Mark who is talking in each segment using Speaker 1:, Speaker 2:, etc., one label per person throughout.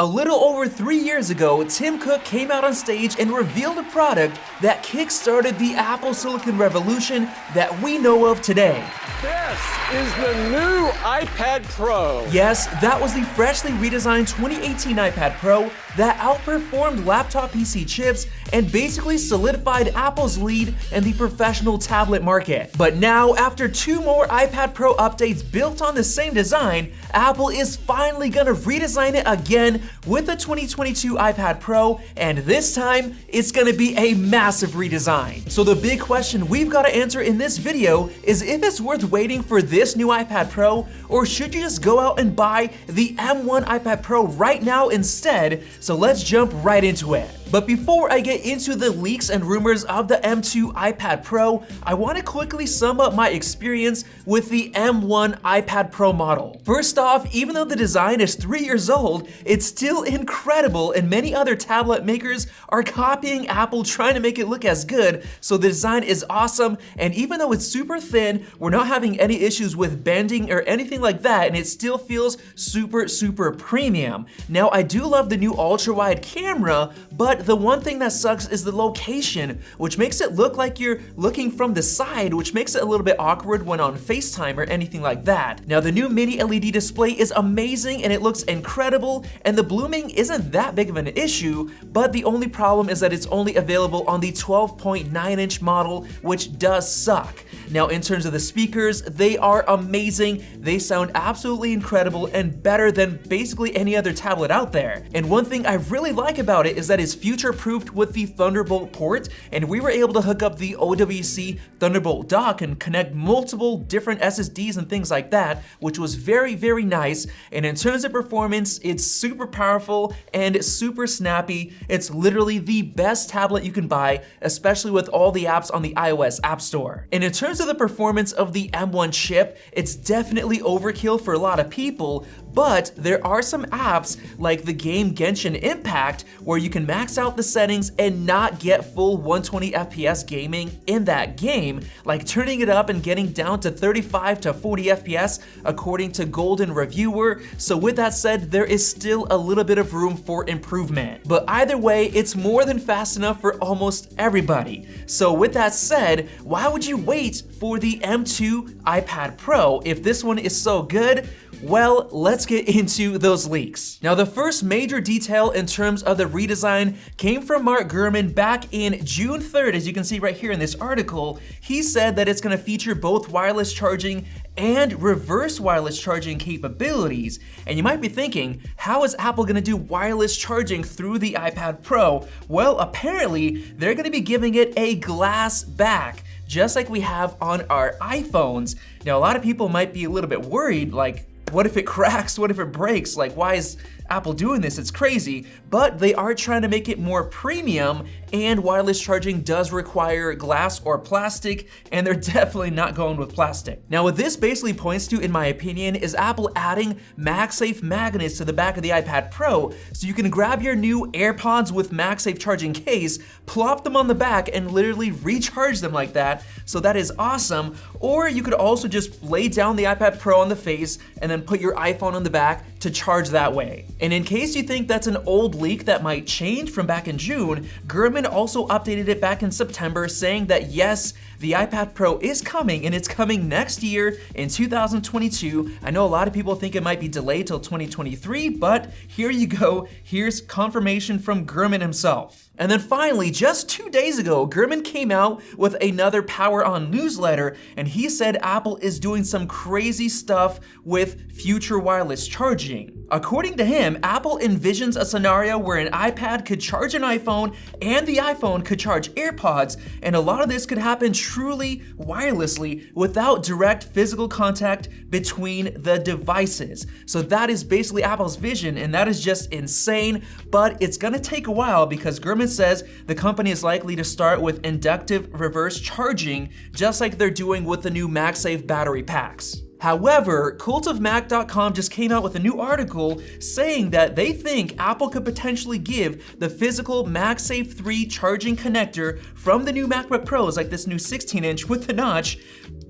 Speaker 1: A little over 3 years ago, Tim Cook came out on stage and revealed a product that kick-started the Apple Silicon revolution that we know of today.
Speaker 2: This is the new iPad Pro.
Speaker 1: Yes, that was the freshly redesigned 2018 iPad Pro that outperformed laptop PC chips and basically solidified Apple's lead in the professional tablet market. But now, after 2 more iPad Pro updates built on the same design, Apple is finally gonna redesign it again with the 2022 iPad Pro, and this time, it's gonna be a massive redesign. So the big question we've gotta answer in this video is if it's worth waiting for this new iPad Pro, or should you just go out and buy the M1 iPad Pro right now instead? So let's jump right into it. But before I get into the leaks and rumors of the M2 iPad Pro, I want to quickly sum up my experience with the M1 iPad Pro model. First off, even though the design is 3 years old, it's still incredible, and many other tablet makers are copying Apple trying to make it look as good, so the design is awesome, and even though it's super thin, we're not having any issues with bending or anything like that, and it still feels super premium. Now, I do love the new ultra-wide camera, but the one thing that sucks is the location, which makes it look like you're looking from the side, which makes it a little bit awkward when on FaceTime or anything like that. Now, the new mini LED display is amazing and it looks incredible, and the blooming isn't that big of an issue, but the only problem is that it's only available on the 12.9-inch model, which does suck. Now, in terms of the speakers, they are amazing. They sound absolutely incredible and better than basically any other tablet out there. And one thing I really like about it is that it's future-proofed with the Thunderbolt port, and we were able to hook up the OWC Thunderbolt dock and connect multiple different SSDs and things like that, which was very nice. And in terms of performance, it's super powerful and super snappy. It's literally the best tablet you can buy, especially with all the apps on the iOS App Store. And in terms of the performance of the M1 chip, it's definitely overkill for a lot of people, but there are some apps like the game Genshin Impact where you can max out the settings and not get full 120 FPS gaming in that game, like turning it up and getting down to 35 to 40 FPS according to Golden Reviewer. So with that said, there is still a little bit of room for improvement. But either way, it's more than fast enough for almost everybody. So with that said, why would you wait for the M2 iPad Pro if this one is so good? Well, let's get into those leaks. Now, the first major detail in terms of the redesign came from Mark Gurman back in June 3rd, as you can see right here in this article. He said that it's gonna feature both wireless charging and reverse wireless charging capabilities. And you might be thinking, how is Apple gonna do wireless charging through the iPad Pro? Well, apparently, they're gonna be giving it a glass back, just like we have on our iPhones. Now, a lot of people might be a little bit worried, like, what if it cracks? What if it breaks? Like, why is Apple doing this? It's crazy. But they are trying to make it more premium, and wireless charging does require glass or plastic, and they're definitely not going with plastic. Now, what this basically points to, in my opinion, is Apple adding MagSafe magnets to the back of the iPad Pro, so you can grab your new AirPods with MagSafe charging case, plop them on the back, and literally recharge them like that. So that is awesome. Or you could also just lay down the iPad Pro on the face and then put your iPhone on the back to charge that way. And in case you think that's an old leak that might change from back in June, Gurman also updated it back in September, saying that yes, the iPad Pro is coming, and it's coming next year in 2022. I know a lot of people think it might be delayed till 2023, but here you go. Here's confirmation from Gurman himself. And then finally, just 2 days ago, Gurman came out with another Power On newsletter, and he said Apple is doing some crazy stuff with future wireless charging. According to him, Apple envisions a scenario where an iPad could charge an iPhone and the iPhone could charge AirPods, and a lot of this could happen truly wirelessly without direct physical contact between the devices. So that is basically Apple's vision, and that is just insane, but it's gonna take a while because Gurman says the company is likely to start with inductive reverse charging, just like they're doing with the new MagSafe battery packs. However, cultofmac.com just came out with a new article saying that they think Apple could potentially give the physical MagSafe 3 charging connector from the new MacBook Pros, like this new 16-inch with the notch,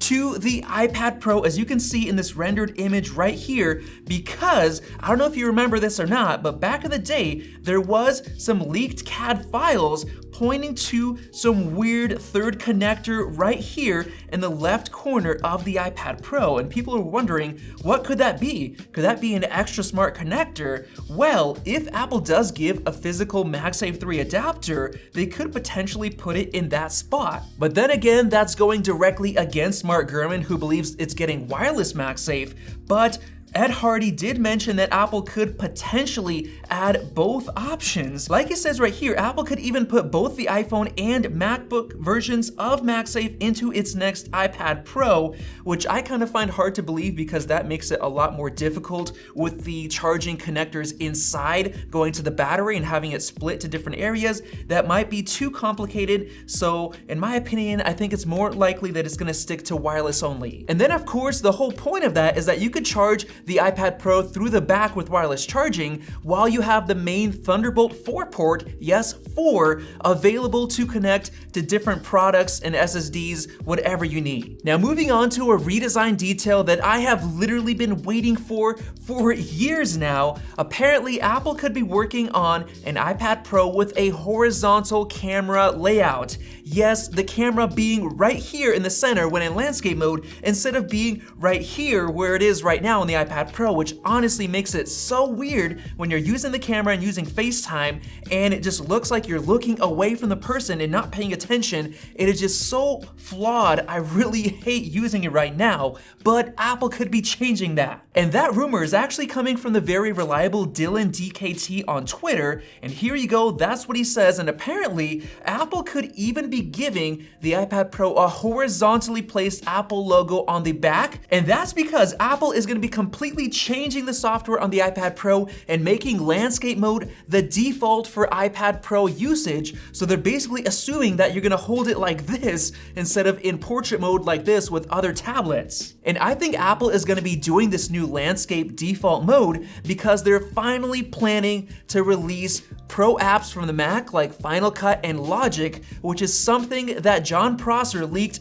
Speaker 1: to the iPad Pro, as you can see in this rendered image right here, because I don't know if you remember this or not, but back in the day, there was some leaked CAD files pointing to some weird third connector right here in the left corner of the iPad Pro, and people are wondering, what could that be? Could that be an extra smart connector? Well, if Apple does give a physical MagSafe 3 adapter, they could potentially put it in that spot. But then again, that's going directly against Mark Gurman, who believes it's getting wireless MagSafe, but Ed Hardy did mention that Apple could potentially add both options. Like it says right here, Apple could even put both the iPhone and MacBook versions of MagSafe into its next iPad Pro, which I kind of find hard to believe because that makes it a lot more difficult with the charging connectors inside going to the battery and having it split to different areas. That might be too complicated. So in my opinion, I think it's more likely that it's gonna stick to wireless only. And then of course, the whole point of that is that you could charge the iPad Pro through the back with wireless charging while you have the main Thunderbolt 4 port, yes, 4, available to connect to different products and SSDs, whatever you need. Now moving on to a redesign detail that I have literally been waiting for years now. Apparently Apple could be working on an iPad Pro with a horizontal camera layout. Yes, the camera being right here in the center when in landscape mode instead of being right here where it is right now on the iPad Pro, which honestly makes it so weird when you're using the camera and using FaceTime and it just looks like you're looking away from the person and not paying attention. It is just so flawed. I really hate using it right now, but Apple could be changing that. And that rumor is actually coming from the very reliable Dylan DKT on Twitter, and here you go, that's what he says, and apparently Apple could even be giving the iPad Pro a horizontally placed Apple logo on the back, and that's because Apple is going to be completely changing the software on the iPad Pro and making landscape mode the default for iPad Pro usage. So they're basically assuming that you're going to hold it like this instead of in portrait mode like this with other tablets. And I think Apple is going to be doing this new landscape default mode because they're finally planning to release Pro apps from the Mac like Final Cut and Logic, which is something that John Prosser leaked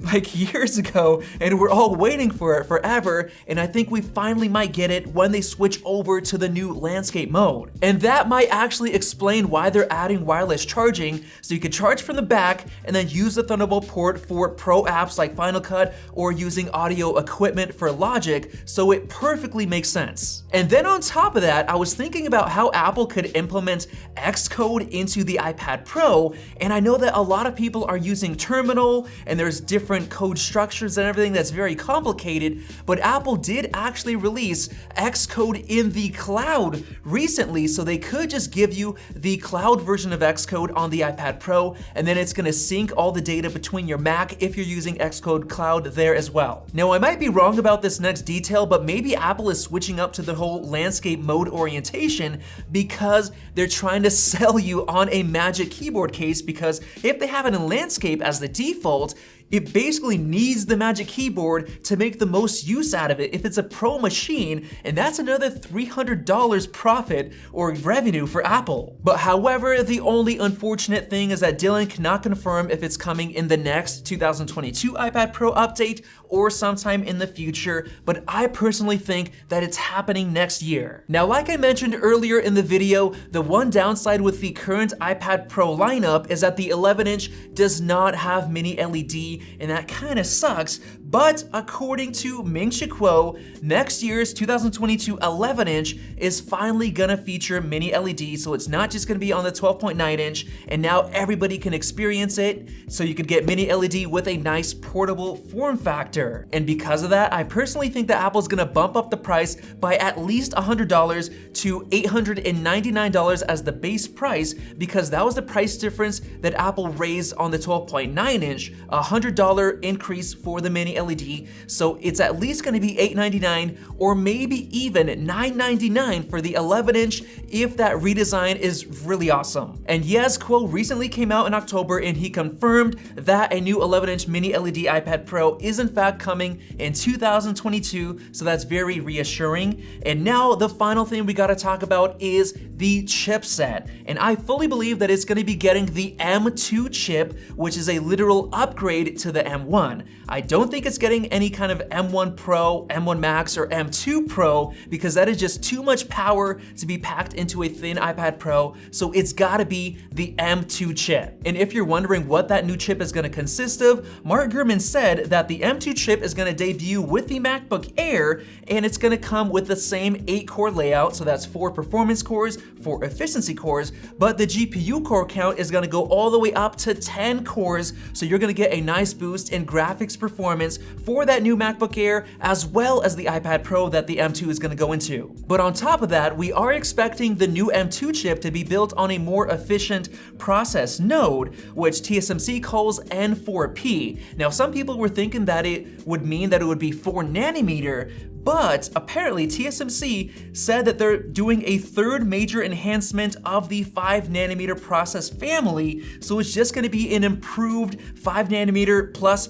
Speaker 1: like years ago, and we're all waiting for it forever, and I think we finally might get it when they switch over to the new landscape mode. And that might actually explain why they're adding wireless charging, so you can charge from the back and then use the Thunderbolt port for Pro apps like Final Cut or using audio equipment for Logic, so it perfectly makes sense. And then on top of that, I was thinking about how Apple could implement Xcode into the iPad Pro, and I know that a lot of people are using Terminal, and there's different code structures and everything that's very complicated, but Apple did actually release Xcode in the cloud recently, so they could just give you the cloud version of Xcode on the iPad Pro, and then it's gonna sync all the data between your Mac if you're using Xcode Cloud there as well. Now, I might be wrong about this next detail, but maybe Apple is switching up to the whole landscape mode orientation because they're trying to sell you on a Magic Keyboard case, because if they have it in landscape as the default, it basically needs the Magic Keyboard to make the most use out of it if it's a Pro machine, and that's another $300 profit or revenue for Apple. But however, the only unfortunate thing is that Dylan cannot confirm if it's coming in the next 2022 iPad Pro update or sometime in the future, but I personally think that it's happening next year. Now, like I mentioned earlier in the video, the one downside with the current iPad Pro lineup is that the 11-inch does not have mini LED, and that kind of sucks, but according to Ming-Chi Kuo, next year's 2022 11-inch is finally gonna feature mini LED, so it's not just gonna be on the 12.9-inch, and now everybody can experience it, so you could get mini LED with a nice portable form factor. And because of that, I personally think that Apple's gonna bump up the price by at least $100 to $899 as the base price, because that was the price difference that Apple raised on the 12.9-inch, $100 increase for the mini LED, so it's at least going to be $899 or maybe even $999 for the 11-inch if that redesign is really awesome. And yes, Kuo recently came out in October and he confirmed that a new 11-inch mini LED iPad Pro is in fact coming in 2022, so that's very reassuring. And now the final thing we got to talk about is the chipset, and I fully believe that it's going to be getting the M2 chip, which is a literal upgrade to the M1. I don't think it's it's getting any kind of M1 Pro, M1 Max, or M2 Pro because that is just too much power to be packed into a thin iPad Pro, so it's gotta be the M2 chip. And if you're wondering what that new chip is gonna consist of, Mark Gurman said that the M2 chip is gonna debut with the MacBook Air, and it's gonna come with the same 8-core layout, so that's 4 performance cores, 4 efficiency cores, but the GPU core count is gonna go all the way up to 10 cores, so you're gonna get a nice boost in graphics performance for that new MacBook Air, as well as the iPad Pro that the M2 is gonna go into. But on top of that, we are expecting the new M2 chip to be built on a more efficient process node, which TSMC calls N4P. Now, some people were thinking that it would mean that it would be 4 nanometer, but apparently TSMC said that they're doing a third major enhancement of the 5 nanometer process family, so it's just gonna be an improved 5 nanometer plus,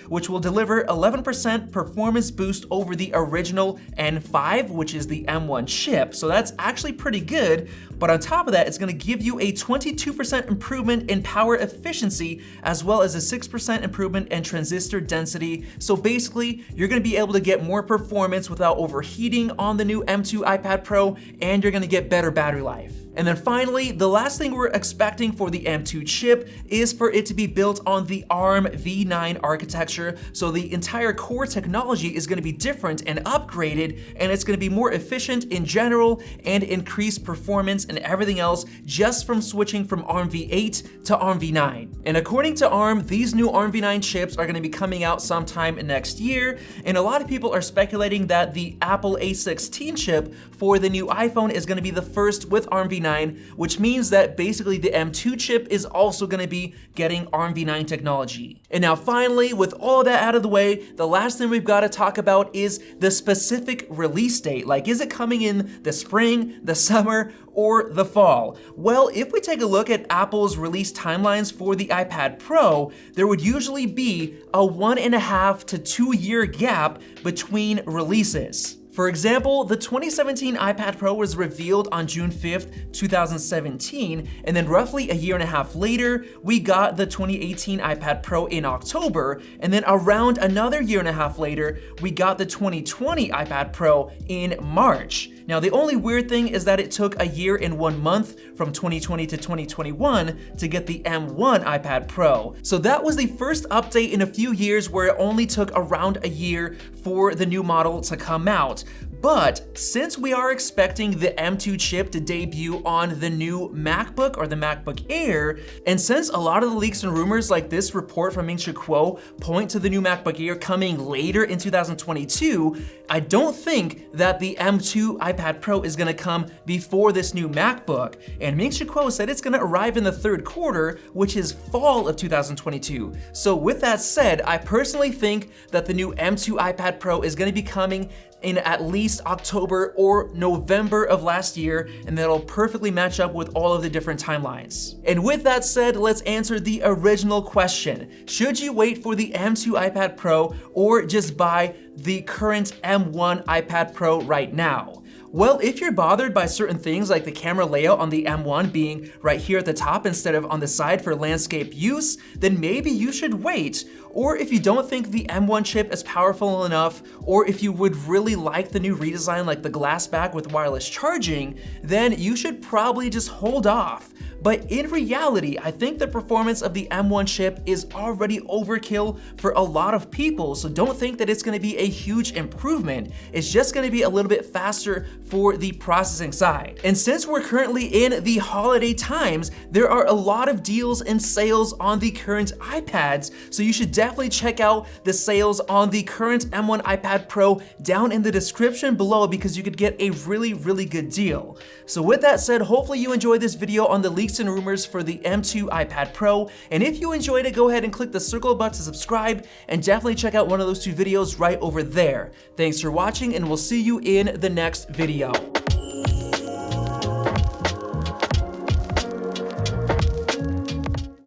Speaker 1: which will deliver 11% performance boost over the original N5, which is the M1 chip, so that's actually pretty good. But on top of that, it's gonna give you a 22% improvement in power efficiency, as well as a 6% improvement in transistor density. So basically, you're gonna be able to get more performance without overheating on the new M2 iPad Pro, and you're gonna get better battery life. And then finally, the last thing we're expecting for the M2 chip is for it to be built on the ARM v9 architecture. So the entire core technology is gonna be different and upgraded, and it's gonna be more efficient in general and increase performance and everything else just from switching from ARM v8 to ARM v9. And according to ARM, these new ARM v9 chips are gonna be coming out sometime next year, and a lot of people are speculating that the Apple A16 chip for the new iPhone is gonna be the first with ARM v9, which means that basically the M2 chip is also gonna be getting ARM v9 technology. And now finally, with all that out of the way, the last thing we've gotta talk about is the specific release date. Like, is it coming in the spring, the summer, or the fall? Well, if we take a look at Apple's release timelines for the iPad Pro, there would usually be a 1.5 to 2 year gap between releases. For example, the 2017 iPad Pro was revealed on June 5th, 2017, and then roughly a year and a half later, we got the 2018 iPad Pro in October, and then around another year and a half later, we got the 2020 iPad Pro in March. Now, the only weird thing is that it took a year and 1 month from 2020 to 2021 to get the M1 iPad Pro. So that was the first update in a few years where it only took around a year for the new model to come out. But since we are expecting the M2 chip to debut on the new MacBook or the MacBook Air, and since a lot of the leaks and rumors like this report from Ming-Chi Kuo point to the new MacBook Air coming later in 2022, I don't think that the M2 iPad Pro is gonna come before this new MacBook. And Ming-Chi Kuo said it's gonna arrive in the third quarter, which is fall of 2022. So with that said, I personally think that the new M2 iPad Pro is gonna be coming in at least October or November of last year, and that'll perfectly match up with all of the different timelines. And with that said, let's answer the original question. Should you wait for the M2 iPad Pro or just buy the current M1 iPad Pro right now? Well, if you're bothered by certain things like the camera layout on the M1 being right here at the top instead of on the side for landscape use, then maybe you should wait. Or if you don't think the M1 chip is powerful enough, or if you would really like the new redesign like the glass back with wireless charging, then you should probably just hold off. But in reality, I think the performance of the M1 chip is already overkill for a lot of people, so don't think that it's gonna be a huge improvement. It's just gonna be a little bit faster for the processing side. And since we're currently in the holiday times, there are a lot of deals and sales on the current iPads, so you should definitely check out the sales on the current M1 iPad Pro down in the description below because you could get a really good deal. So with that said, hopefully you enjoyed this video on the leaks and rumors for the M2 iPad Pro, and if you enjoyed it, go ahead and click the circle button to subscribe, and definitely check out one of those 2 videos right over there. Thanks for watching, and we'll see you in the next video.